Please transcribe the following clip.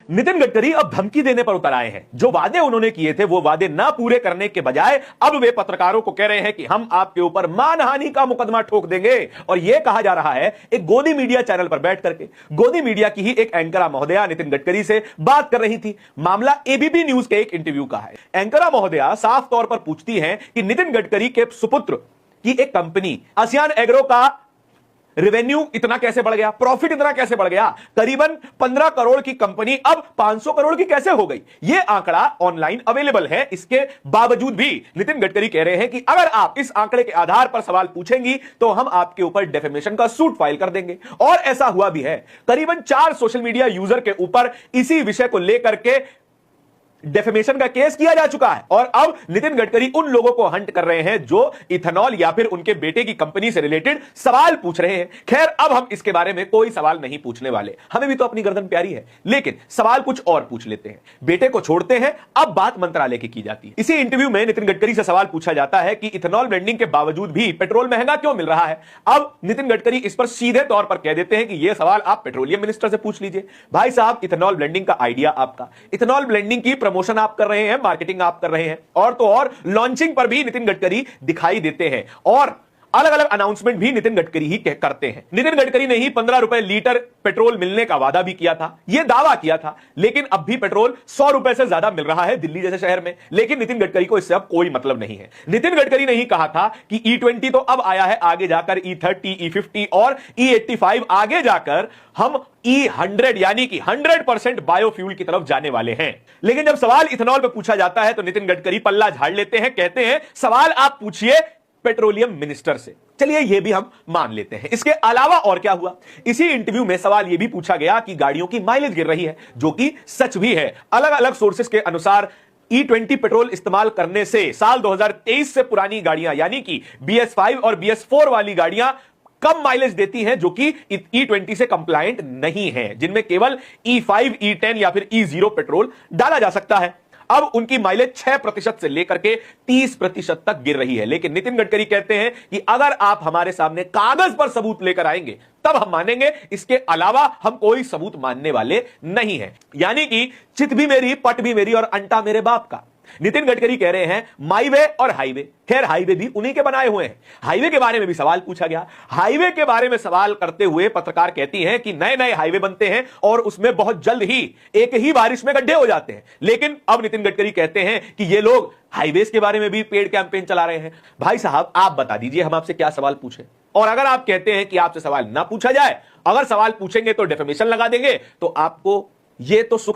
नितिन गडकरी अब धमकी देने पर उतर आए हैं। जो वादे उन्होंने किए थे वो वादे ना पूरे करने के बजाय अब वे पत्रकारों को कह रहे हैं कि हम आपके ऊपर मानहानि का मुकदमा ठोक देंगे। और यह कहा जा रहा है एक गोदी मीडिया चैनल पर बैठ करके, गोदी मीडिया की ही एक एंकरा महोदया नितिन गडकरी से बात कर रही थी। मामला एबीपी न्यूज के एक इंटरव्यू का है। एंकरा महोदया साफ तौर पर पूछती हैं कि नितिन गडकरी के सुपुत्र की एक कंपनी आसियान एग्रो का रेवेन्यू इतना कैसे बढ़ गया, प्रॉफिट इतना कैसे बढ़ गया, करीबन 15 करोड़ की कंपनी अब 500 करोड़ की कैसे हो गई। यह आंकड़ा ऑनलाइन अवेलेबल है। इसके बावजूद भी नितिन गडकरी कह रहे हैं कि अगर आप इस आंकड़े के आधार पर सवाल पूछेंगी तो हम आपके ऊपर डेफेमेशन का सूट फाइल कर देंगे। और ऐसा हुआ भी है। करीबन 4 सोशल मीडिया यूजर के ऊपर इसी विषय को लेकर के डेफेमेशन का केस किया जा चुका है। और अब नितिन गडकरी उन लोगों को हंट कर रहे हैं जो इथेनॉल या फिर उनके बेटे की कंपनी से रिलेटेड सवाल पूछ रहे हैं। खैर, अब हम इसके बारे में कोई सवाल नहीं पूछने वाले, हमें भी तो अपनी गर्दन प्यारी है। लेकिन सवाल कुछ और पूछ लेते हैं। बेटे को छोड़ते हैं, अब बात मंत्रालय की जाती है। इसी इंटरव्यू में नितिन गडकरी से सवाल पूछा जाता है कि इथेनॉल ब्लेंडिंग के बावजूद भी पेट्रोल महंगा क्यों मिल रहा है। अब नितिन गडकरी इस पर सीधे तौर पर कह देते हैं कि यह सवाल आप पेट्रोलियम मिनिस्टर से पूछ लीजिए। भाई साहब, इथेनॉल ब्लेंडिंग का आइडिया आपका, इथेनॉल ब्लेंडिंग की प्रमोशन आप कर रहे हैं, मार्केटिंग आप कर रहे हैं, और तो और लॉन्चिंग पर भी नितिन गडकरी दिखाई देते हैं और अलग अलग अनाउंसमेंट भी नितिन गडकरी ही करते हैं। नितिन गडकरी ने ही 15 रुपए लीटर पेट्रोल मिलने का वादा भी किया था, यह दावा किया था। लेकिन अब भी पेट्रोल 100 रुपए से ज्यादा मिल रहा है दिल्ली जैसे शहर में। लेकिन नितिन गडकरी को इससे अब कोई मतलब नहीं है। नितिन गडकरी ने ही कहा था कि E20 तो अब आया है, आगे जाकर E30, E50 और E85, आगे जाकर हम E100 यानी कि 100% बायोफ्यूल की तरफ जाने वाले हैं। लेकिन जब सवाल इथेनॉल पर पूछा जाता है तो नितिन गडकरी पल्ला झाड़ लेते हैं, कहते हैं सवाल आप पूछिए पेट्रोलियम मिनिस्टर से। चलिए यह भी हम मान लेते हैं। इसके अलावा और क्या हुआ, इसी इंटरव्यू में सवाल यह भी पूछा गया कि गाड़ियों की माइलेज गिर रही है, जो कि सच भी है। अलग अलग सोर्सेस के अनुसार E20 पेट्रोल इस्तेमाल करने से साल 2023 से पुरानी गाड़ियां यानी कि BS5 और BS4 वाली गाड़ियां कम माइलेज देती हैं, जो कि E20 से कंप्लायंट नहीं है, जिनमें केवल E5, E10 या फिर E0 पेट्रोल डाला जा सकता है। अब उनकी माइलेज 6% से लेकर के 30% तक गिर रही है। लेकिन नितिन गडकरी कहते हैं कि अगर आप हमारे सामने कागज पर सबूत लेकर आएंगे तब हम मानेंगे, इसके अलावा हम कोई सबूत मानने वाले नहीं हैं। यानी कि चित भी मेरी, पट भी मेरी और अंटा मेरे बाप का। नितिन गडकरी कह रहे हैं माई वे और हाईवे। खैर, हाईवे भी उन्हीं के बनाए हुए हैं। हाईवे के बारे में भी सवाल पूछा गया। हाईवे के बारे में सवाल करते हुए पत्रकार कहती हैं कि नए नए हाईवे बनते हैं और उसमें बहुत जल्द ही एक ही बारिश में गड्ढे हो जाते हैं। लेकिन अब नितिन गडकरी कहते हैं कि ये लोग हाईवेज के बारे में भी पेड कैंपेन चला रहे हैं। भाई साहब, आप बता दीजिए हम आपसे क्या सवाल पूछे। और अगर आप कहते हैं कि आपसे सवाल ना पूछा जाए, अगर सवाल पूछेंगे तो डेफेमेशन लगा देंगे, तो आपको ये तो सुख